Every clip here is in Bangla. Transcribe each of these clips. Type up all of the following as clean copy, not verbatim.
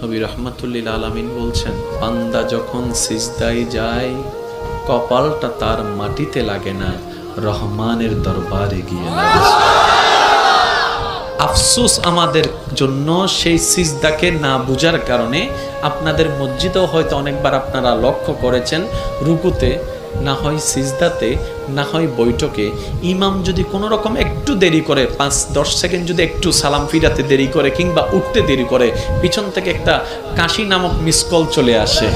নবী রাহমাতুল্লিল আলামিন বলছেন, বান্দা যখন সিজদায় যায় কপালটা তার মাটিতে লাগে না, রহমানের দরবারে গিয়ে লাগে। আফসোস আমাদের জন্য সেই সিজদাকে না বুঝার কারণে। আপনাদের মসজিদেও হয়তো অনেকবার আপনারা লক্ষ্য করেছেন, রুকুতে না হয় সিজদাতে না হয় বৈঠকে ইমাম যদি কোনো রকম একটু দেরি করে, 5-10 সেকেন্ড যদি একটু সালাম ফিরাতে দেরি করে কিংবা উঠতে দেরি করে, পিছন থেকে একটা কাশি নামক মিসকল চলে আসে।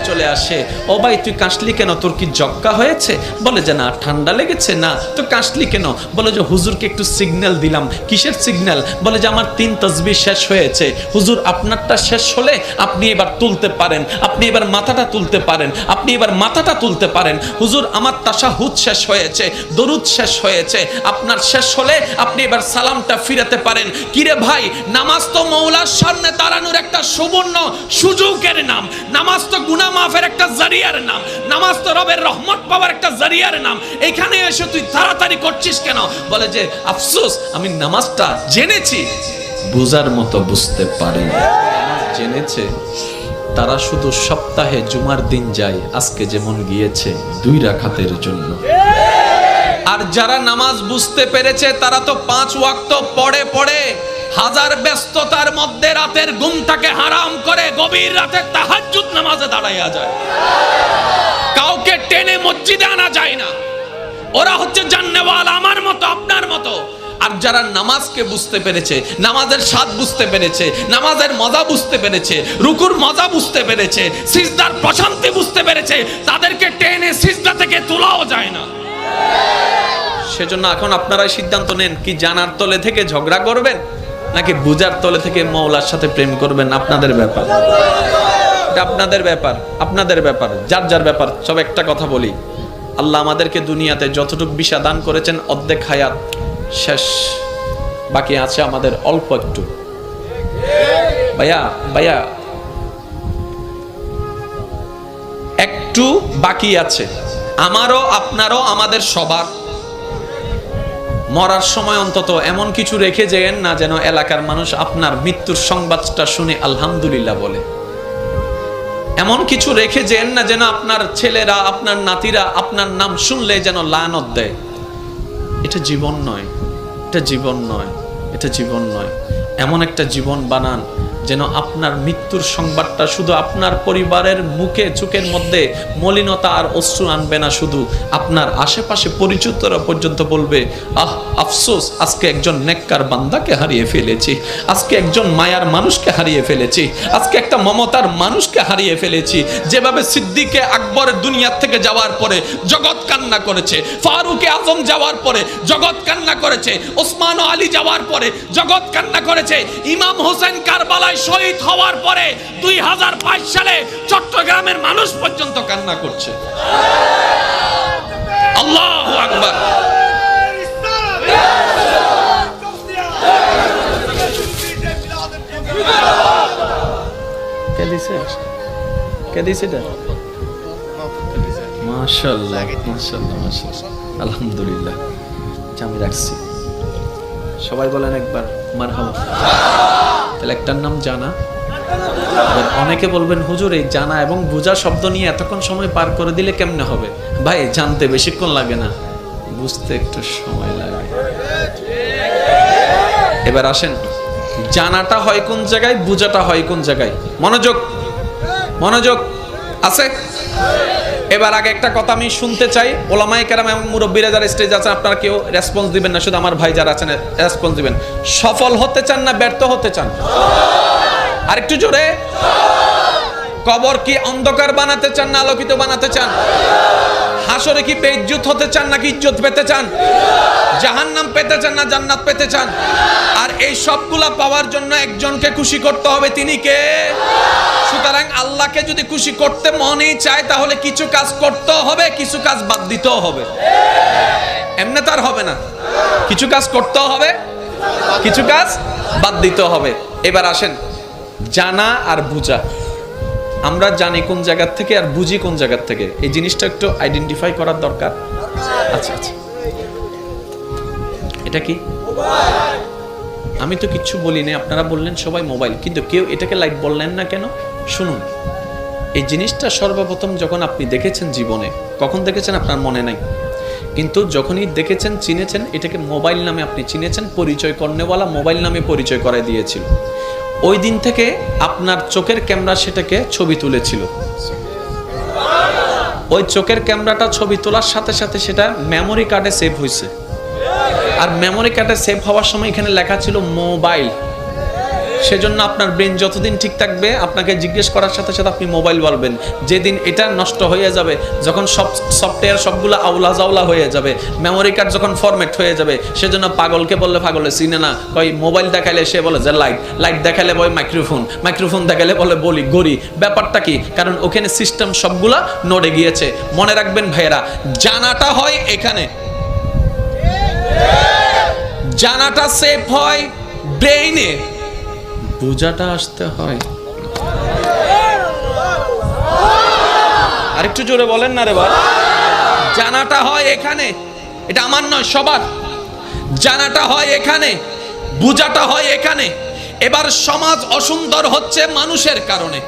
চলে আসে, ও ভাই তুই কাশলি কেন, তোর কি জক্কা হয়েছে? বলে যে না, ঠান্ডা লেগেছে। না তো কাশলি কেন? বলে যে হুজুরকে একটু সিগন্যাল দিলাম। কিসের সিগন্যাল? বলে যে আমার 3 তাসবিহ শেষ হয়েছে। হুজুর আপনারটা শেষ হলে আপনি এবার তুলতে পারেন, আপনি এবার মাথাটা তুলতে পারেন, আপনি এবার মাথাটা তুলতে পারেন। হুজুর আমার তাশাহুদ শেষ হয়েছে, দরুদ শেষ হয়েছে, আপনার শেষ হলে আপনি এবার সালামটা ফিরাতে পারেন। কিরে ভাই, নামাজ তো মওলার সামনে দাঁড়ানোর একটা সুবর্ণ সুযোগের নাম, নামাজ তো গুনাহ মাফের একটা জারিয়ার নাম, নামাজ তো রবের রহমত পাওয়ার একটা জারিয়ার নাম। এখানে এসে তুই তাড়াতাড়ি করছিস কেন? বলে যে আফসোস, আমি নামাজটা জেনেছি, বুঝার মতো বুঝতে পারি। জেনেছে তারা শুধু সপ্তাহে জুমার দিন যায়, আজকে যেমন গিয়েছে 2 রাকাতের জন্য। আর যারা নামাজ বুঝতে পেরেছে তারা তো 5 ওয়াক্ত পড়ে পড়ে হাজার ব্যস্ততার মধ্যে রাতের ঘুমটাকে হারাম করে গভীর রাতে তাহাজ্জুদ নামাজে দাঁড়াইয়া যায়। কাউকে টেনে মসজিদে আনা যায় না। ওরা হচ্ছে জান্নেওয়ালা, আমার মতো আপনার মতো। আর যারা নামাজকে বুঝতে পেরেছে, নামাজের স্বাদ বুঝতে পেরেছে, নামাজের মজা বুঝতে পেরেছে, রুকুর মজা বুঝতে পেরেছে, সিজদার প্রশান্তি বুঝতে পেরেছে, তাদেরকে টেনে সিজদা থেকে তোলাও যায় না। সেজন্য এখন আপনারাই সিদ্ধান্ত নেন, কি জানার তলে থেকে ঝগড়া করবেন নাকি বুঝার তলে থেকে মওলার সাথে প্রেম করবেন। আপনাদের ব্যাপার, আপনাদের ব্যাপার, আপনাদের ব্যাপার, যার যার ব্যাপার। সব একটা কথা বলি, আল্লাহ আমাদেরকে দুনিয়াতে যতটুকু বিশা দান করেছেন, অর্ধেক হায়াত শেষ, বাকি আছে আমাদের অল্প একটু। ভাইয়া একটু বাকি আছে, আমারও আপনারও, আমাদের সবার। মরার সময় অন্তত এমন কিছু রেখে যেন না, যেন এলাকার মানুষ আপনার মৃত্যুর সংবাদটা শুনে আলহামদুলিল্লাহ বলে। এমন কিছু রেখে যেন না, যেন আপনার ছেলেরা, আপনার নাতিরা আপনার নাম শুনলে যেন লানত দেয়। এটা জীবন নয়, এটা জীবন নয়, এটা জীবন নয়। এমন একটা জীবন বানান যেন আপনার মৃত্যুর সংবাদটা শুধু আপনার পরিবারের মুখে চোখের মধ্যে মলিনতা আর অশ্রু আনবে না, শুধু আপনার আশেপাশে পরিচিতরা পর্যন্ত বলবে, আহ আফসোস, আজকে একজন নেককার বান্দাকে হারিয়ে ফেলেছি, আজকে একজন মায়ার মানুষকে হারিয়ে ফেলেছি, আজকে একটা মমতার মানুষকে হারিয়ে ফেলেছি। যেভাবে সিদ্দিকে আকবর দুনিয়ার থেকে যাওয়ার পরে জগৎ কান্না করেছে, ফারুকে আজম যাওয়ার পরে জগৎ কান্না করেছে, ওসমান ও আলী যাওয়ার পরে জগৎ কান্না করেছে, ইমাম হোসেন কারবালায় শহীদ হওয়ার পরে 2005 সালে চট্টগ্রামের মানুষ পর্যন্ত কান্না করছে। আল্লাহু আকবার। কে দিছে মাশাআল্লাহ, মাশাআল্লাহ, মাশাআল্লাহ, আলহামদুলিল্লাহ। আমি রাখছি, সবাই বলেন একবার মারহাবা। তাহলে একটার নাম জানা। অনেকে বলবেন, হুজুর এই জানা এবং বুঝা শব্দ নিয়ে এতক্ষণ সময় পার করে দিলে কেমনে হবে? ভাই, জানতে বেশিক্ষণ লাগে না, বুঝতে একটু সময় লাগে। এবার আসেন, জানাটা হয় কোন জায়গায়, বুঝাটা হয় কোন জায়গায়। মনোযোগ, মনোযোগ আছে। এবার আগে একটা কথা আমি শুনতে চাই, ওলামায়ে কেরাম এবং মুরব্বীরা যারা স্টেজ আছেন, আপনারা কেউ রেসপন্স দিবেন না, শুধু আমার ভাই যারা আছেন রেসপন্স দিবেন। সফল হতে চান না ব্যর্থ হতে চান? আরেকটু জোরে। কবর কি অন্ধকার বানাতে চান না আলোকিত বানাতে চান? হাসরে কি বেইজ্জত হতে চান নাকি ইজ্জত পেতে চান? জাহান্নাম পেতে চান না জান্নাত পেতে চান? আর এই সবগুলা পাওয়ার জন্য একজনকে খুশি করতে হবে, তিনি কে? সুতরাং আল্লাহকে যদি খুশি করতে মনেই চায়, তাহলে কিছু কাজ করতে হবে, কিছু কাজ বাদ দিতেও হবে। এমনি তার হবে না, কিছু কাজ করতে হবে, কিছু কাজ বাদ দিতে হবে। এবার আসেন, জানা আর বুঝা। আমরা জানি কোন জায়গা থেকে আর বুঝি কোন জায়গা থেকে, এই জিনিসটা একটু আইডেন্টিফাই করার দরকার। আচ্ছা আচ্ছা, এটা কি আমি তো কিচ্ছু বলি না, আপনারা বললেন সবাই মোবাইল, কিন্তু কেউ এটাকে লাইট বললেন না কেন? শুনুন, এই জিনিসটা সর্বপ্রথম যখন আপনি দেখেছেন জীবনে, কখন দেখেছেন আপনার মনে নাই, কিন্তু যখনই দেখেছেন, চিনেছেন, এটাকে মোবাইল নামে আপনি চিনেছেন, পরিচয় কর্নেওয়ালা মোবাইল নামে পরিচয় করায় দিয়েছিল। ওই দিন থেকে আপনার চোখের ক্যামেরা সেটাকে ছবি তুলেছিল। ওই চোখের ক্যামেরাটা ছবি তোলার সাথে সাথে সেটা মেমোরি কার্ডে সেভ হয়েছে। আর মেমোরি কার্ডে সেভ হওয়ার সময় এখানে লেখা ছিল মোবাইল। সেজন্য আপনার ব্রেন যতদিন ঠিক থাকবে, আপনাকে জিজ্ঞেস করার সাথে সাথে আপনি মোবাইল বলবেন। যেদিন এটা নষ্ট হয়ে যাবে, যখন সব সফটওয়্যার সবগুলো আউলা জাউলা হয়ে যাবে, মেমোরি কার্ড যখন ফরম্যাট হয়ে যাবে, সেজন্য পাগলকে বললে পাগলে চিনে না, কই মোবাইল দেখাইলে সে বলে যে লাইট, লাইট দেখাইলে বলে মাইক্রোফোন, মাইক্রোফোন দেখাইলে বলে বলি গড়ি। ব্যাপারটা কি? কারণ ওখানে সিস্টেম সবগুলা নড়ে গিয়েছে। মনে রাখবেন ভাইয়েরা, জানাটা হয় এখানে, জানাটা সেভ হয় ব্রেইনে, বুঝাটা আসতে হয়। আরেকটু জোরে বলেন না রে ভাই। জানাটা হয় এখানে, এটা আমার নয়, সবার। জানাটা হয় এখানে, বুঝাটা হয় এখানে। এবার সমাজ অসুন্দর হচ্ছে মানুষের কারণে,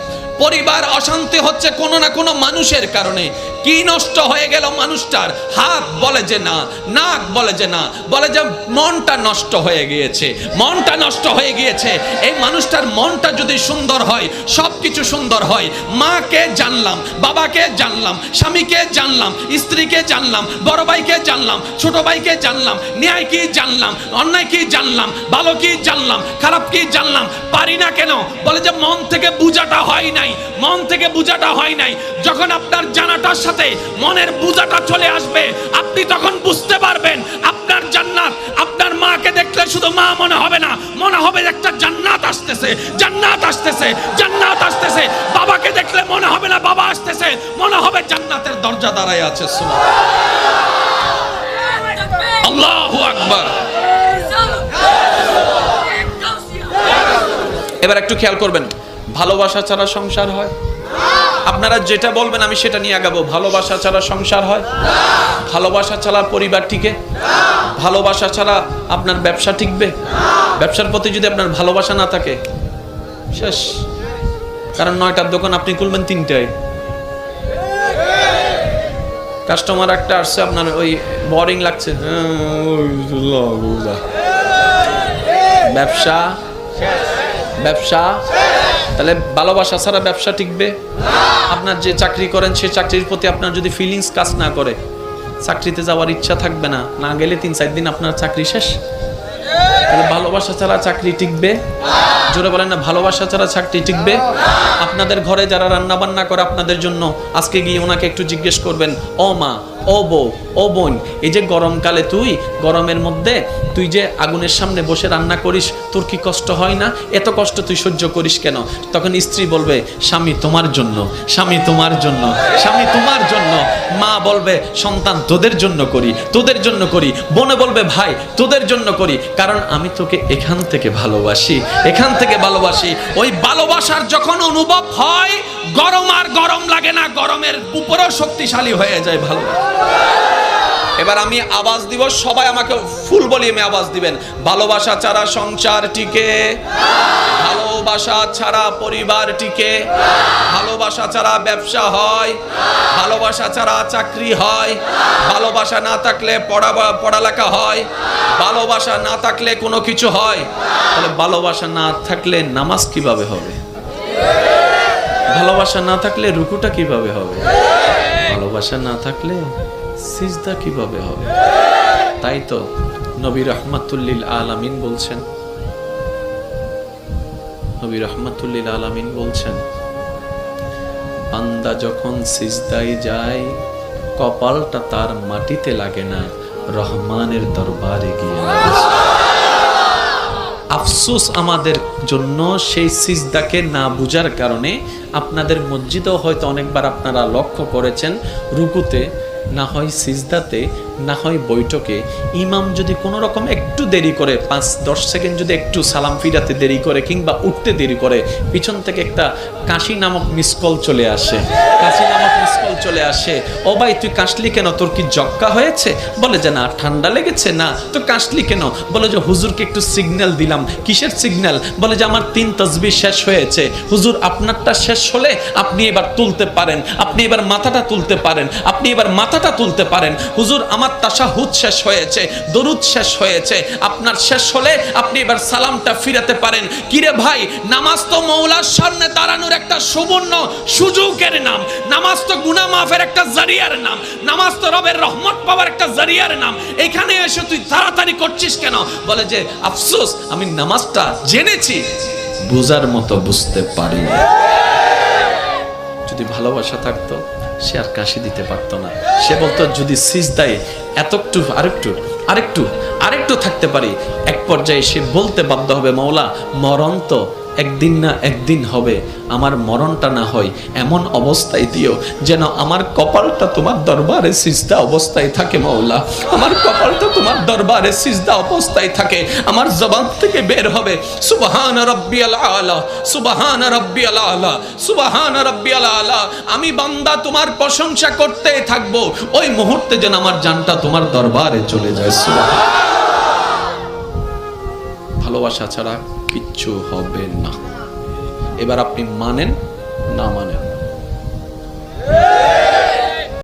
পরিবার অশান্তি হচ্ছে কোনো না কোনো মানুষের কারণে। কি নষ্ট হয়ে গেল মানুষটার? হাত বলে যে না, নাক বলে যে না, বলে যে মনটা নষ্ট হয়ে গিয়েছে, মনটা নষ্ট হয়ে গিয়েছে। এই মানুষটার মনটা যদি সুন্দর হয়, সব কিছু সুন্দর হয়। মাকে জানলাম, বাবাকে জানলাম, স্বামীকে জানলাম, স্ত্রীকে জানলাম, বড় ভাইকে জানলাম, ছোট ভাইকে জানলাম, ন্যায় কি জানলাম, অন্যায় কি জানলাম, ভালো কি জানলাম, খারাপ কি জানলাম। পারি না কেন? বলে যে মন থেকে বুঝাটা হয় নাই, মন থেকে বুঝাটা হয় নাই। যখন আপনার জানাটার সাথে মনের বুঝাটা চলে আসবে, আপনি তখন বুঝতে পারবেন আপনার জান্নাত। আপনার মাকে দেখলে শুধু মা মনে হবে না, মনে হবে একটা জান্নাত আসতেছে, জান্নাত আসতেছে, জান্নাত আসতেছে। বাবাকে দেখলে মনে হবে না বাবা আসতেছে, মনে হবে জান্নাতের দরজা দাঁড়ায় আছে। আল্লাহু আকবার। এবার একটু খেয়াল করবেন, ভালোবাসা ছাড়া সংসার হয়? আপনারা যেটা বলবেন আমি সেটা নিয়ে আগাবো। ভালোবাসা ছাড়া সংসার হয়? ভালোবাসা ছাড়া পরিবার টিকে? ভালোবাসা ছাড়া আপনার ব্যবসা টিকবে? ব্যবসার প্রতি যদি আপনার ভালোবাসা না থাকে, শেষ। কারণ 9টার দোকান আপনি খুলবেন 3টায়, কাস্টমার একটা আসছে, আপনার ওই বোরিং লাগছে, ব্যবসা ব্যবসা। তাহলে ভালোবাসা ছাড়া ব্যবসা টিকবে? আপনার যে চাকরি করেন সেই চাকরির প্রতি আপনার যদি ফিলিংস কাজ না করে, চাকরিতে যাওয়ার ইচ্ছা থাকবে না, না গেলে 3-4 দিন আপনার চাকরি শেষ। তাহলে ভালোবাসা ছাড়া চাকরি টিকবে? জোরে বলেন না, ভালোবাসা ছাড়া চাকরি টিকবে? আপনাদের ঘরে যারা রান্না বান্না করে আপনাদের জন্য, আজকে গিয়ে ওনাকে একটু জিজ্ঞেস করবেন, ও মা, ও বউ, ও বোন, এই যে গরমকালে তুই গরমের মধ্যে তুই যে আগুনের সামনে বসে রান্না করিস, তোর কি কষ্ট হয় না? এত কষ্ট তুই সহ্য করিস কেন? তখন স্ত্রী বলবে, স্বামী তোমার জন্য, স্বামী তোমার জন্য, স্বামী তোমার জন্য। মা বলবে, সন্তান তোদের জন্য করি, তোদের জন্য করি। বোনে বলবে, ভাই তোদের জন্য করি, কারণ আমি তোকে এখান থেকে ভালোবাসি, এখান থেকে ভালোবাসি। ওই ভালোবাসার যখন অনুভব হয়, গরম আর গরম লাগে না, গরমের উপরেও শক্তিশালী হয়ে যায় ভালোবাসা। এবার আমি আওয়াজ দিব, সবাই আমাকে ফুল ভলিউমে আওয়াজ দিবেন। ভালোবাসা ছাড়া সংসার টিকে, ভালোবাসা ছাড়া পরিবার টিকে, ভালোবাসা ছাড়া ব্যবসা হয়, ভালোবাসা ছাড়া চাকরি হয়, ভালোবাসা না থাকলে পড়ালেখা হয়, ভালোবাসা না থাকলে কোনো কিছু হয়। তাহলে ভালোবাসা না থাকলে নামাজ কিভাবে হবে? ভালোবাসা না থাকলে রুকুটা কিভাবে হবে? ভালোবাসা না থাকলে সিজদা কিভাবে হবে? তাই তো নবী রাহমাতুল লিল আলামিন বলছেন, নবী রাহমাতুল লিল আলামিন বলছেন, বান্দা যখন সিজদায় যায়, কপালটা তার মাটিতে লাগে না, রহমানের দরবারে গিয়ে লাগে। আফসোস আমাদের জন্য সেই সিজদাকে না বুঝার কারণে। আপনাদের মসজিদেও হয়তো অনেকবার আপনারা লক্ষ্য করেছেন, রুকুতে না হয় সিজদাতে না হয় বৈঠকে ইমাম যদি কোনো রকম একটু দেরি করে 5-10 সেকেন্ড যদি একটু সালাম ফিরাতে দেরি করে কিংবা উঠতে দেরি করে, পিছন থেকে একটা কাশি নামক মিস কল চলে আসে, কাশি নামক মিস কল চলে আসে, ও ভাই তুই কাশলি কেন, তোর কি জক্কা হয়েছে? বলে যে না ঠান্ডা লেগেছে। না তো কাশলি কেন? বলে যে হুজুরকে একটু সিগন্যাল দিলাম। কিসের সিগন্যাল? বলে যে আমার 3 তাসবিহ শেষ হয়েছে। হুজুর আপনারটা শেষ হলে আপনি এবার তুলতে পারেন, আপনি এবার মাথাটা তুলতে পারেন, আপনি এবার মাথাটা তুলতে পারেন। হুজুর আমার তাশাহুদ শেষ হয়েছে, দরুদ শেষ হয়েছে, আপনার শেষ হলে আপনি এবার সালামটা ফিরাতে পারেন। কিরে ভাই, নামাজ তো মওলার সামনে দাঁড়ানোর একটা সুবর্ণ সুযোগের নাম, নামাজ তো গুনাহ মাফের একটা জারিয়ার নাম, নামাজ তো রবের রহমত পাওয়ার একটা জারিয়ার নাম। এখানে এসে তুই তাড়াতাড়ি করছিস কেন? বলে যে আফসোস, আমি নামাজটা জেনেছি, বুঝার মতো বুঝতে পারিনি। যদি ভালোবাসা থাকতো সে আর কাশি দিতে পারতো না। সে বলতো যদি সিজদায় এতটুকু আরেকটু থাকতে পারি। এক পর্যায়ে সে বলতে বাধ্য হবে, মওলা মরণ তো একদিন না একদিন হবে, আমার মরণটা না হয় এমন অবস্থায় দিও যেন আমার কপালটা তোমার দরবারে সিজদা অবস্থায় থাকে। মওলা আমার কপালটা তোমার দরবারে সিজদা অবস্থায় থাকে। আমার জবান থেকে বের হবে সুবহান রাব্বিয়াল আলা, সুবহান রাব্বিয়াল আলা, সুবহান রাব্বিয়াল আলা। আমি বান্দা তোমার প্রশংসা করতে থাকবো, ওই মুহূর্তে যেন আমার জানটা তোমার দরবারে চলে যায়। সুবহান। ভালোবাসা ছাড়া কিচ্ছু হবে না। এবার আপনি মানেন না মানেন।